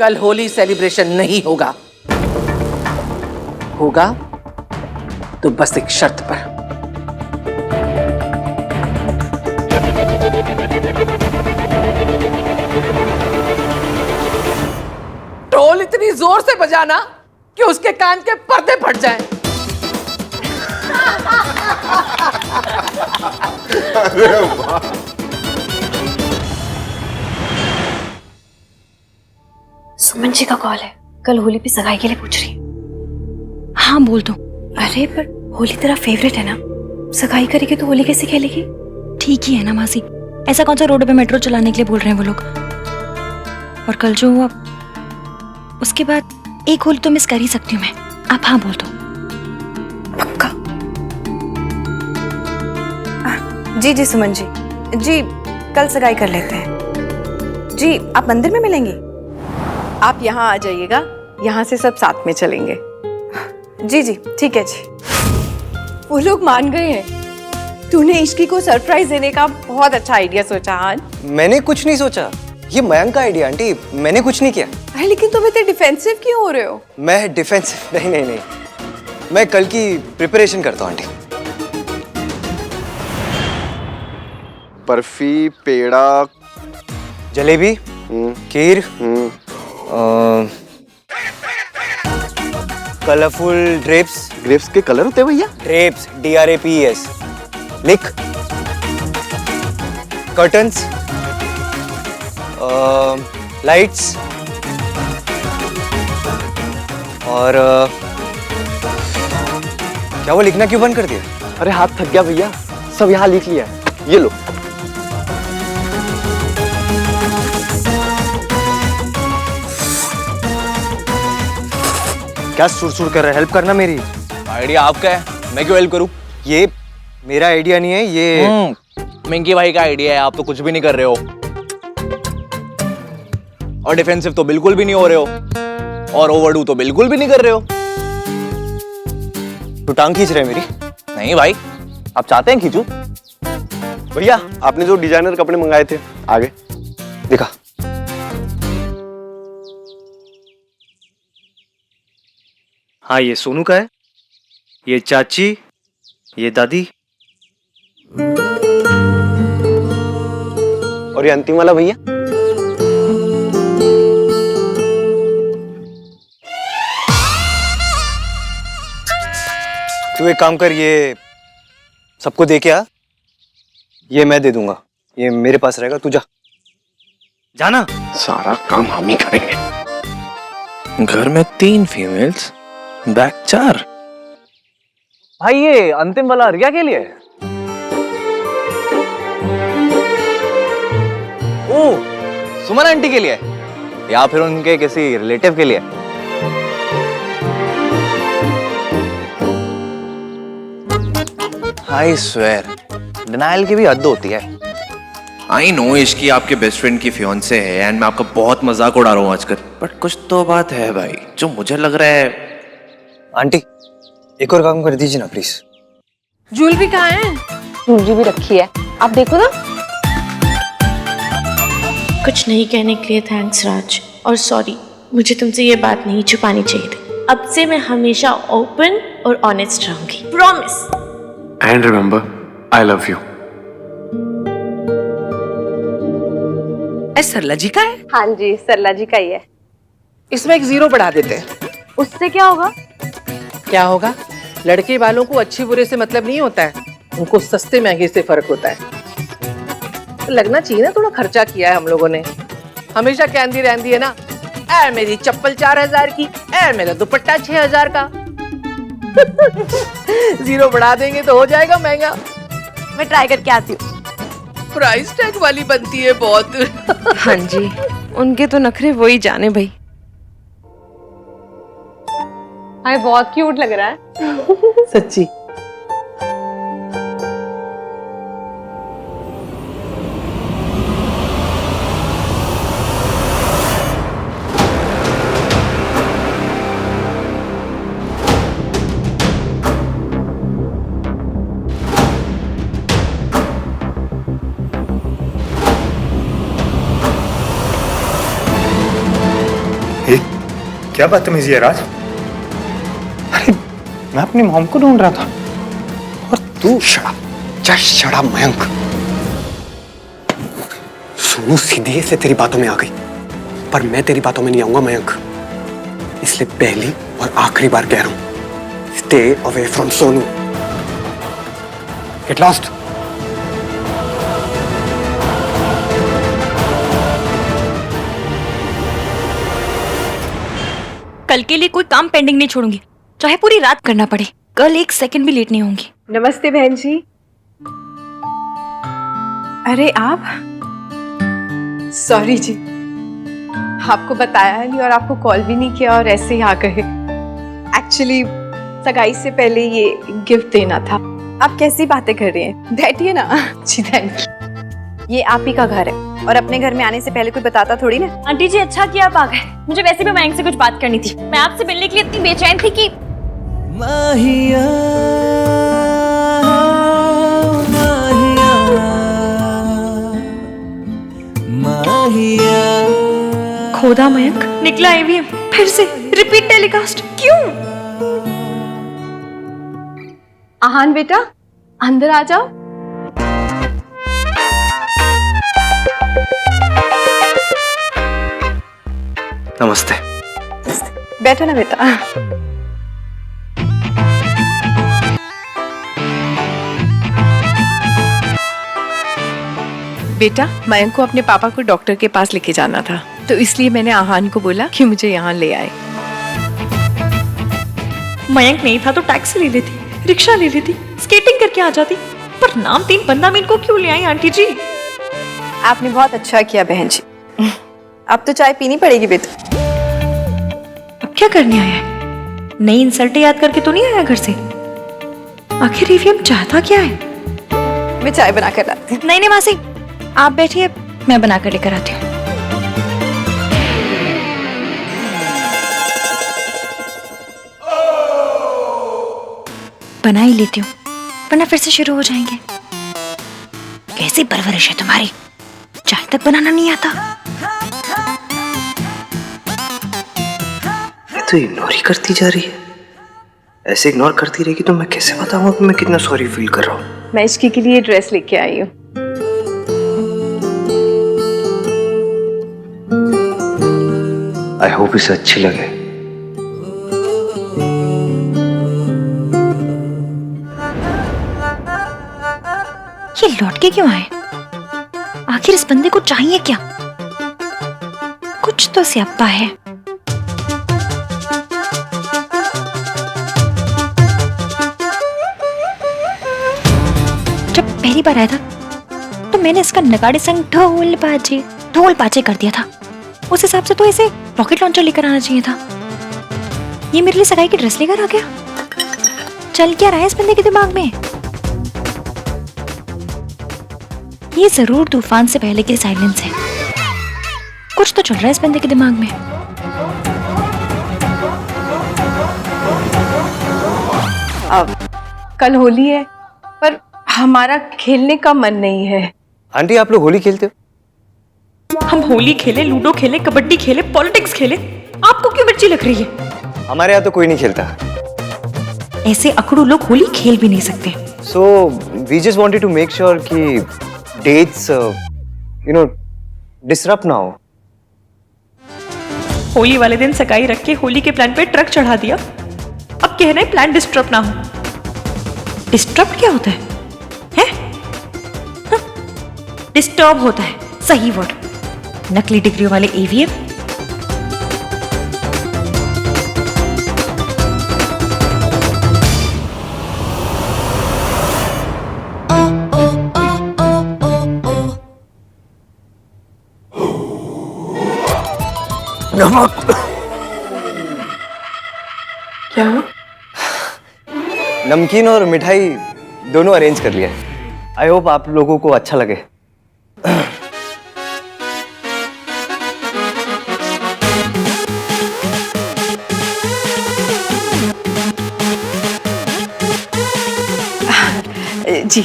कल होली सेलिब्रेशन नहीं होगा। होगा तो बस एक शर्त पर। ढोल इतनी जोर से बजाना कि उसके कान के पर्दे फट जाएं। अरे वाह। सुमन जी का कॉल है, कल होली पे सगाई के लिए पूछ रही है। हाँ बोल दो। अरे पर होली तेरा फेवरेट है ना, सगाई करेगी तो होली कैसे खेलेगी? ठीक ही है ना मासी, ऐसा कौन सा रोड पे मेट्रो चलाने के लिए बोल रहे हैं वो लोग। और कल जो हुआ उसके बाद एक होली तो मिस कर ही सकती हूँ मैं। आप हाँ बोल दो। पक्का? जी जी सुमन जी कल सगाई कर लेते हैं। जी आप मंदिर में मिलेंगी? आप यहाँ आ जाइएगा, यहाँ से सब साथ में चलेंगे। जी जी ठीक है जी। वो लोग मान गए हैं। तूने इश्की को सरप्राइज देने का बहुत अच्छा आइडिया सोचा आज। मैंने कुछ नहीं सोचा, ये मयंक का आइडिया आंटी, मैंने कुछ नहीं किया। अरे लेकिन तुम इतने डिफेंसिव क्यों हो रहे हो? मैं डिफेंसिव नहीं, मैं कल की प्रिपरेशन करता हूँ आंटी। बर्फी, पेड़ा, जलेबी, खीर, कलरफुल ड्रेप्स। ग्रेप्स के कलर होते हैं भैया? Drapes, DRAPS। लिख। कर्टन्स, लाइट्स और क्या वो लिखना क्यों बंद कर दिया? अरे हाथ थक गया भैया, सब यहाँ लिख लिया है, ये लो। क्या सुर कर रहा है? हेल्प करना मेरी। आइडिया आपका है, मैं क्यों हेल्प करूं? ये मेरा आइडिया नहीं है, ये मिंकी भाई का आइडिया है। आप तो कुछ भी नहीं कर रहे हो और डिफेंसिव तो बिल्कुल भी नहीं हो रहे हो और ओवरडू तो बिल्कुल भी नहीं कर रहे हो। तू टांग खींच रहे है मेरी? नहीं भाई, आप चाहते हैं खींचू? भैया आपने जो डिजाइनर कपड़े मंगाए थे आगे दिखा। हाँ ये सोनू का है, ये चाची, ये दादी और ये अंतिम वाला भैया। तू एक काम कर, ये सबको दे के आ, ये मैं दे दूंगा, ये मेरे पास रहेगा, तू जा। जाना। सारा काम हम ही करेंगे। घर में 3 फीमेल्स, बैक 4। भाई ये अंतिम वाला रिया के लिए है? ओ, सुमन आंटी के लिए या फिर उनके किसी रिलेटिव के लिए? आई स्वेयर, डिनायल की भी हद होती है। आई नो इश्की आपके बेस्ट फ्रेंड की फियांसे है एंड मैं आपका बहुत मजाक उड़ा रहा हूँ आजकल, बट कुछ तो बात है भाई जो मुझे लग रहा है। आंटी एक और काम कर दीजिए ना प्लीज। ज्वेलरी कहाँ है? ज्वेलरी भी रखी है, आप देखो ना। कुछ नहीं कहने के लिए थैंक्स राज, और सॉरी, मुझे तुमसे ये बात नहीं छुपानी चाहिए थी। अब से मैं हमेशा ओपन और ऑनेस्ट रहूंगी, promise. And remember, I love you. Sarla ji का है? हाँ जी सरला जी का ही है। इसमें एक 0 बढ़ा देते हैं। उससे क्या होगा? क्या होगा? लड़के वालों को अच्छे बुरे से मतलब नहीं होता है, उनको सस्ते महंगे से फर्क होता है। तो लगना चाहिए ना थोड़ा खर्चा किया है हम लोगों ने। हमेशा कहती रहती है ना, ऐ मेरी चप्पल 4000 की, ऐ मेरा दुपट्टा 6000 का। 0 बढ़ा देंगे तो हो जाएगा महंगा। मैं ट्राई करके आती हूँ। प्राइस टैग वाली बनती है बहुत। हाँ जी, उनके तो नखरे वही जाने भाई। हाय बहुत क्यूट लग रहा है। सच्ची। क्या बदतमीजी है राज? अरे मैं अपनी मॉम को ढूंढ रहा था और तू शड़ा मयंक। सोनू सीधे से तेरी बातों में आ गई, पर मैं तेरी बातों में नहीं आऊंगा मयंक। इसलिए पहली और आखिरी बार कह रहा हूं, stay away from Sonu. Get lost. कल के लिए कोई काम पेंडिंग नहीं छोड़ूंगी, चाहे पूरी रात करना पड़े। कल एक सेकंड भी लेट नहीं होंगी। नमस्ते बहन जी। अरे आप, सॉरी जी, आपको बताया नहीं और आपको कॉल भी नहीं किया और ऐसे ही आ गए। एक्चुअली सगाई से पहले ये गिफ्ट देना था। आप कैसी बातें कर रही हैं? बैठिए ना। जी थैंक यू। ये आप ही का घर है और अपने घर में आने से पहले कोई बताता थोड़ी ना। आंटी जी अच्छा किया आप आ गए, मुझे वैसे भी मयंक से कुछ बात करनी थी। मैं आपसे मिलने के लिए इतनी बेचैन थी कि खोदा मयंक निकला ईवीएम फिर से रिपीट टेलीकास्ट। क्यों? आहान बेटा अंदर आ जाओ। नमस्ते। बैठो ना बेटा। बेटा मयंक को अपने पापा को डॉक्टर के पास लेके जाना था, तो इसलिए मैंने आहान को बोला कि मुझे यहाँ ले आए। मयंक नहीं था तो टैक्सी ले लेती, रिक्शा ले लेती, स्केटिंग करके आ जाती, पर नाम 3 बंदा मीन को क्यों ले आई आंटी जी? आपने बहुत अच्छा किया बहन जी। अब तो चाय पीनी पड़ेगी बेटा। अब क्या करने आया है? नई इंसल्टें याद करके तो नहीं आया घर से? आखिर ईवीएम चाहता क्या है? मैं चाय बना कर लाती हूँ। नहीं मासी, आप बैठिए, मैं बना कर लेकर आती हूँ। बना ही लेती हूँ, वरना फिर से शुरू हो जाएंगे। कैसी परवरिश है तुम्हारी, चाय तक बनाना नहीं आता। ये तो इग्नोर ही करती जा रही है। ऐसे इग्नोर करती रहेगी तो मैं कैसे बताऊंगा कि मैं कितना सॉरी फील कर रहा हूँ। मैं इसके के लिए ड्रेस लेके आई हूँ। आई होप इसे अच्छी लगे। ये लौट के क्यों आए? आखिर इस बंदे को चाहिए क्या? कुछ तो स्यापा है। जब पहली बार आया था तो मैंने इसका नगाड़े संग ढोल बाजे कर दिया था। उस हिसाब से तो इसे रॉकेट लॉन्चर लेकर आना चाहिए था। ये मेरे लिए सगाई की ड्रेस लेकर आ गया। चल क्या रहा है इस बंदे के दिमाग में? ये जरूर तूफान से पहले की साइलेंस है। कुछ तो चल रहा है इस बंदे के दिमाग में। अब कल होली है, पर हमारा खेलने का मन नहीं है। आंटी आप लोग होली खेलते हो? हम होली खेले, लूडो खेले, कबड्डी खेले, पॉलिटिक्स खेले, आपको क्यों मिर्ची लग रही है? हमारे यहाँ तो कोई नहीं खेलता। ऐसे अकड़ू लोग होली खेल भी नहीं सकते। So we just wanted to make sure कि dates disrupt ना हो। होली वाले दिन सगाई रख के होली के प्लान पे ट्रक चढ़ा दिया, अब कह रहे हैं प्लान डिस्टर्ब ना हो। डिस्टर्ब क्या होता है? डिस्टर्ब होता है, सही वर्ड। नकली डिग्री वाले ईवीएम। क्या हुआ? नमकीन और मिठाई दोनों अरेंज कर लिया है। आई होप आप लोगों को अच्छा लगे। जी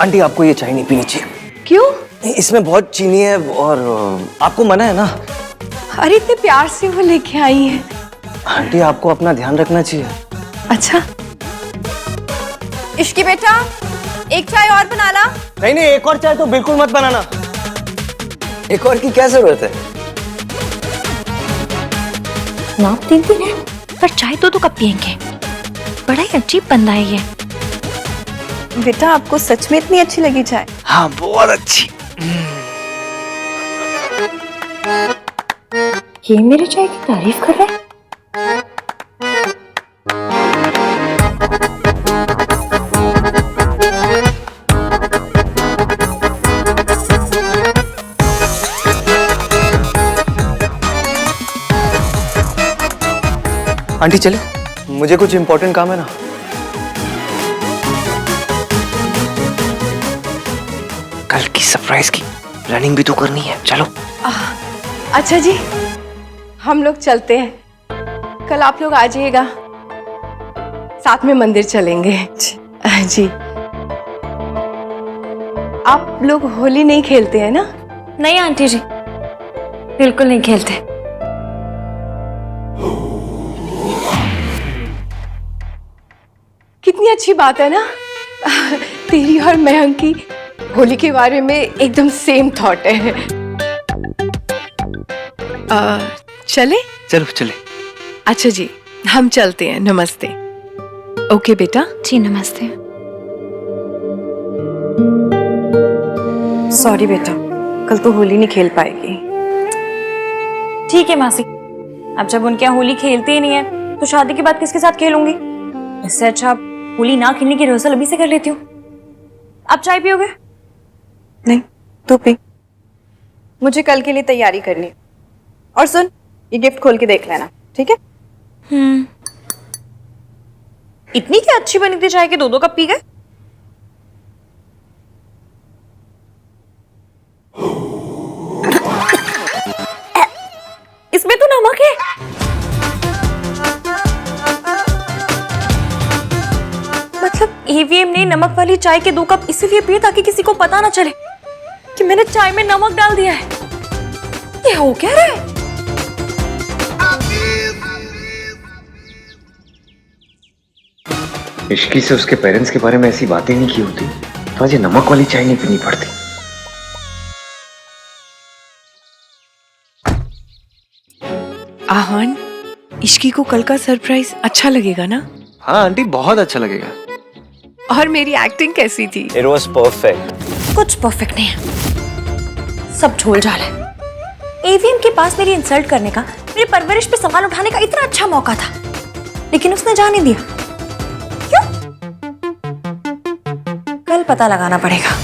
आंटी आपको ये चाय नहीं पीनी चाहिए। क्यों? इसमें बहुत चीनी है और आपको मना है ना। अरे इतने प्यार से वो लेके आई है। आंटी आपको अपना ध्यान रखना चाहिए। अच्छा इश्की बेटा, एक चाय और बना ला। नहीं नहीं, एक और चाय तो बिल्कुल मत बनाना। एक और की क्या जरूरत है? नाप 3-3 है पर चाय तो कब पियेंगे? बड़ा ही अजीब बंदा है ये। बेटा आपको सच में इतनी अच्छी लगी चाय? हाँ बहुत अच्छी। ये मेरे चाय की तारीफ कर रहा है। आंटी चले, मुझे कुछ इंपॉर्टेंट काम है ना। कल की सरप्राइज की प्लानिंग भी तो करनी है, चलो। अच्छा जी, हम लोग चलते हैं। कल आप लोग आ जाइएगा, साथ में मंदिर चलेंगे। जी आप लोग होली नहीं खेलते हैं ना? नहीं आंटी जी, बिल्कुल नहीं खेलते। कितनी अच्छी बात है ना, तेरी और मयंक की होली के बारे में एकदम सेम थॉट है। चले? चलो चले। अच्छा जी, हम चलते हैं। नमस्ते। ओके बेटा। जी नमस्ते। सॉरी बेटा, कल तो होली नहीं खेल पाएगी। ठीक है मासी, अब जब उनके यहाँ होली खेलते ही नहीं है तो शादी के बाद किसके साथ खेलूंगी? इससे अच्छा होली ना खेलने की रिहर्सल अभी से कर लेती हूँ। आप चाय पियोगे? नहीं, तू पी। मुझे कल के लिए तैयारी करनी है। और सुन, ये गिफ्ट खोल के देख लेना, ठीक है? इतनी क्या अच्छी बनी थी चाय के 2-2 कप पी गए? इसमें तो नमक है। मतलब ईवीएम ने नमक वाली चाय के 2 कप इसीलिए पिए ताकि किसी को पता ना चले कि मैंने चाय में नमक डाल दिया है। ये हो क्या रहा है? इश्की से उसके पेरेंट्स के बारे में ऐसी बातें नहीं की होती तो आज ये नमक वाली चाय नहीं पीनी पड़ती। आहन, इश्की को कल का सरप्राइज अच्छा लगेगा ना? हाँ आंटी, बहुत अच्छा लगेगा। और मेरी एक्टिंग कैसी थी? It was perfect. कुछ परफेक्ट नहीं है, सब झोल झाल है। एवीएम के पास मेरी इंसल्ट करने का, मेरी परवरिश पे सवाल उठाने का इतना अच्छा मौका था, लेकिन उसने जाने दिया। क्यों? कल पता लगाना पड़ेगा।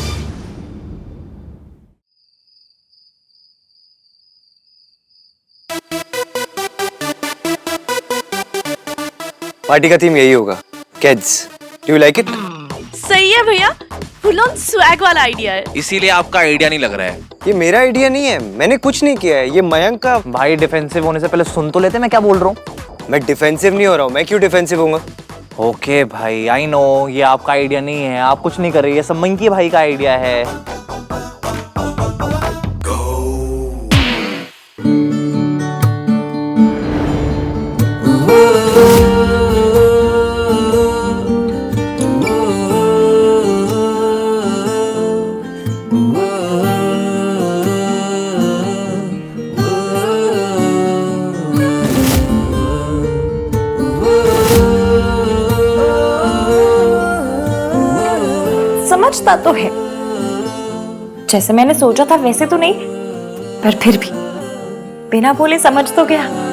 पार्टी का थीम यही होगा, kids. Do you like it? सही है भैया, फुल ऑन स्वैग वाला आइडिया है। इसीलिए आपका आइडिया नहीं लग रहा है। ये मेरा आइडिया नहीं है, मैंने कुछ नहीं किया है, ये मयंक का। भाई डिफेंसिव होने से पहले सुन तो लेते मैं क्या बोल रहा हूँ। मैं डिफेंसिव नहीं हो रहा हूँ। मैं क्यों डिफेंसिव होऊंगा? ओके भाई, आई नो ये आपका आइडिया नहीं है, आप कुछ नहीं कर रहे, ये सब मंकी भाई का आइडिया है। समझता तो है, जैसे मैंने सोचा था वैसे तो नहीं, पर फिर भी बिना बोले समझ तो गया।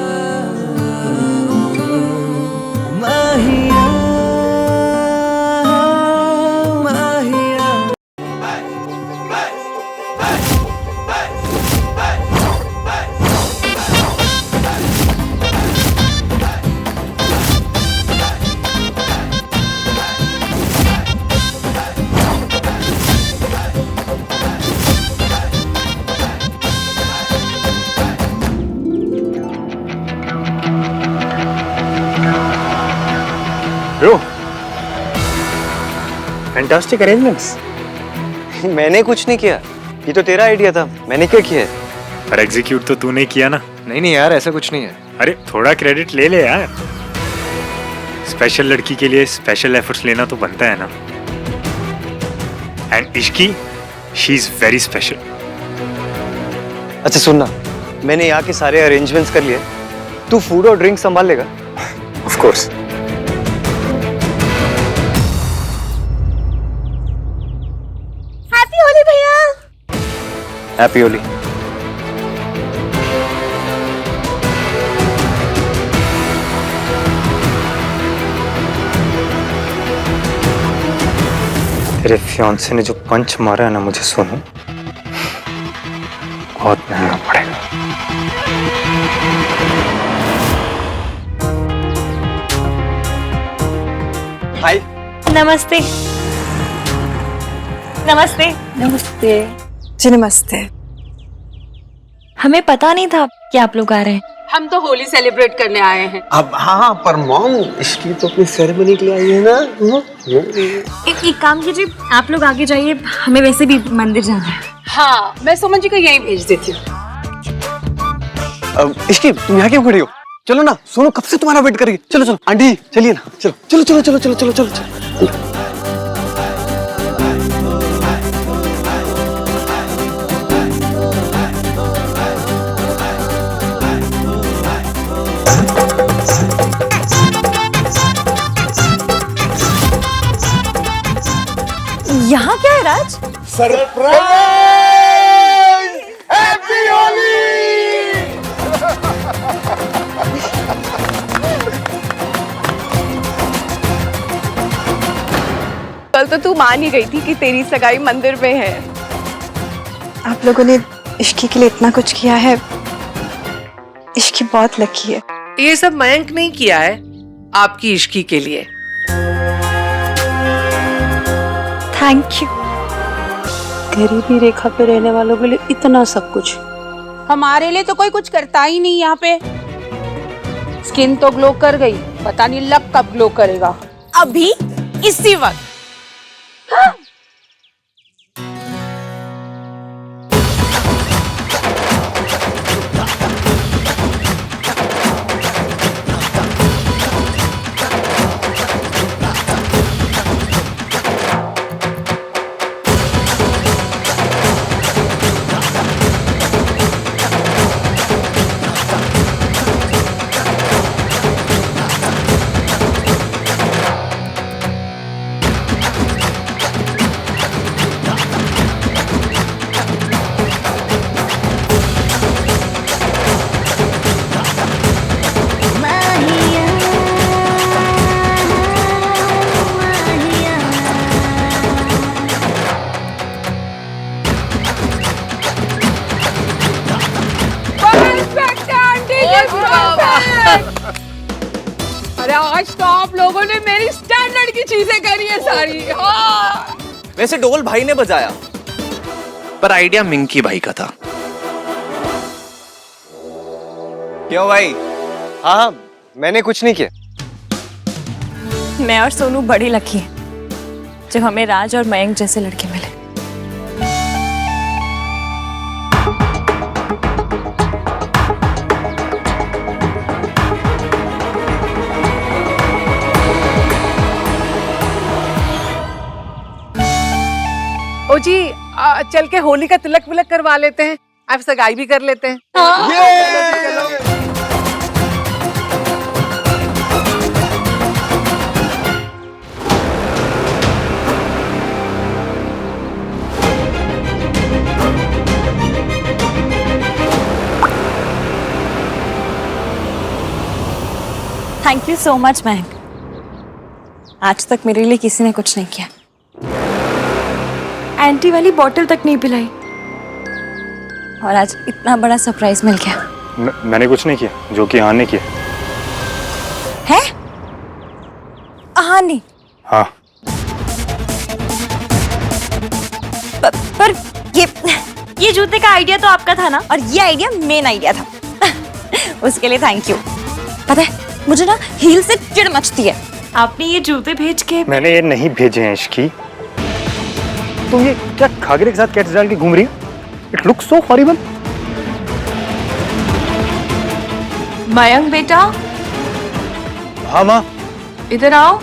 Bro, fantastic arrangements. मैंने कुछ नहीं किया, ये तो तेरा आइडिया था। मैंने क्या किया है? पर एग्जीक्यूट तो तूने किया ना। नहीं नहीं यार, ऐसा कुछ नहीं है। अरे थोड़ा क्रेडिट ले ले यार, स्पेशल लड़की के लिए स्पेशल एफर्ट्स लेना तो बनता है ना। And Ishki, she is very special. अच्छा सुनना, मैंने यहाँ के सारे अरेंजमेंट्स कर लिए, तू फूड और ड्रिंक संभाल लेगा? Of course. हैप्पी होली भैया। हैप्पी होली। तेरे फियांसे ने जो पंच मारा है ना मुझे सोनू, बहुत महंगा पड़ेगा। हाय। नमस्ते। नमस्ते। नमस्ते जी। नमस्ते। हमें पता नहीं था कि आप लोग आ रहे हैं। हम तो होली सेलिब्रेट करने आए हैं। अब हाँ, पर मॉम इसकी तो अपनी सेरेमनी के लिए आई है ना। एक काम कीजिए, आप लोग आगे जाइए, हमें वैसे भी मंदिर जाना है। हाँ, मैं सुमन जी को यहीं भेज देती हूँ। इसकी तुम यहाँ क्यों खड़ी हो? चलो ना, सोनू कब से तुम्हारा वेट कर रही है। चलो चलो आंटी, चलिए ना, चलो चलो चलो चलो चलो चलो चलो चलो। यहाँ क्या है राज? कल तो तू मान ही गई थी कि तेरी सगाई मंदिर में है। आप लोगों ने इश्की के लिए इतना कुछ किया है, इश्की बहुत लकी है। ये सब मयंक नहीं किया है आपकी इश्की के लिए। Thank you. गरीबी रेखा पे रहने वालों के लिए इतना सब कुछ। हमारे लिए तो कोई कुछ करता ही नहीं यहाँ पे। स्किन तो ग्लो कर गई, पता नहीं लक कब ग्लो करेगा। अभी इसी वक्त। अरे आज तो आप लोगों ने मेरी स्टैंडर्ड की चीजें करी है सारी। हाँ। वैसे ढोल भाई ने बजाया, पर आइडिया मिंकी भाई का था। क्यों भाई? हाँ, मैंने कुछ नहीं किया। मैं और सोनू बड़ी लकी हैं जब हमें राज और मयंक जैसे लड़के मिले। ओ जी, चल के होली का तिलक विलक करवा लेते हैं, अब सगाई भी कर लेते हैं। Thank you so much Mayank, आज तक मेरे लिए किसी ने कुछ नहीं किया। एंटी वाली बोतल तक नहीं पिलाई और आज इतना बड़ा सरप्राइज मिल गया। मैंने कुछ नहीं किया, जो कि आने किया है। नहीं। हाँ। पर ये जूते का आइडिया तो आपका था ना, और ये आइडिया मेन आइडिया था। उसके लिए थैंक यू। पता है मुझे ना हील से चिढ़ मचती है। आपने ये जूते भेज के। मैंने ये नहीं भेजे हैं इश्की। तुम ये क्या खागरे के साथ कैट्स डाल के घूम रही हो? It looks so horrible. Mayank बेटा, हाँ माँ। इधर आओ।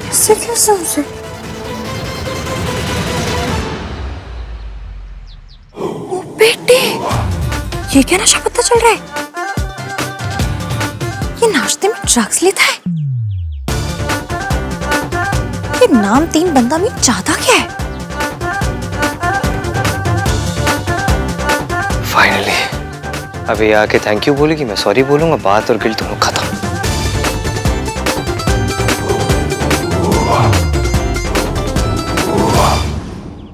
ऐसे कैसे उसे? ओ बेटे, ये क्या नशा पता चल रहा है? ये नाश्ते में ड्रग्स लेता है? ये नाम 3 बंदा में चाहता क्या है? फाइनली अब ये आके थैंक यू बोलेगी, मैं सॉरी बोलूंगा, बात और गिल्ट दोनों खत्म।